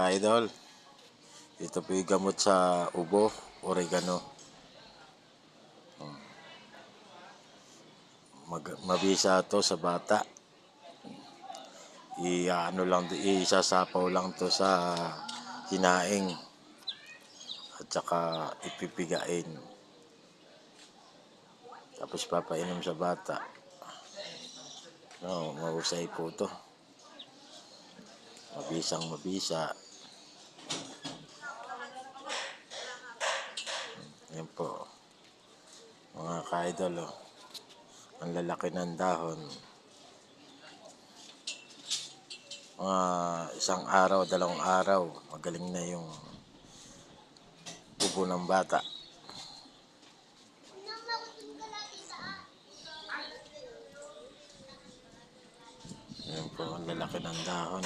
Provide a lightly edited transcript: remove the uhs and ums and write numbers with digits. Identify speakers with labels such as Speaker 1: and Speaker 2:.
Speaker 1: Idol, ito po yung gamot sa ubo, oregano. Mabisa to sa bata. Isasapaw lang to sa hinaing at saka ipipigain. Tapos papainom sa bata. No, mahusay po to. Mabisang mabisa. Yan po. Mga ka-idol, oh. Ang lalaki ng dahon. Mga isang araw, 2 araw, magaling na yung ubo ng bata. Yan po, ang lalaki ng dahon.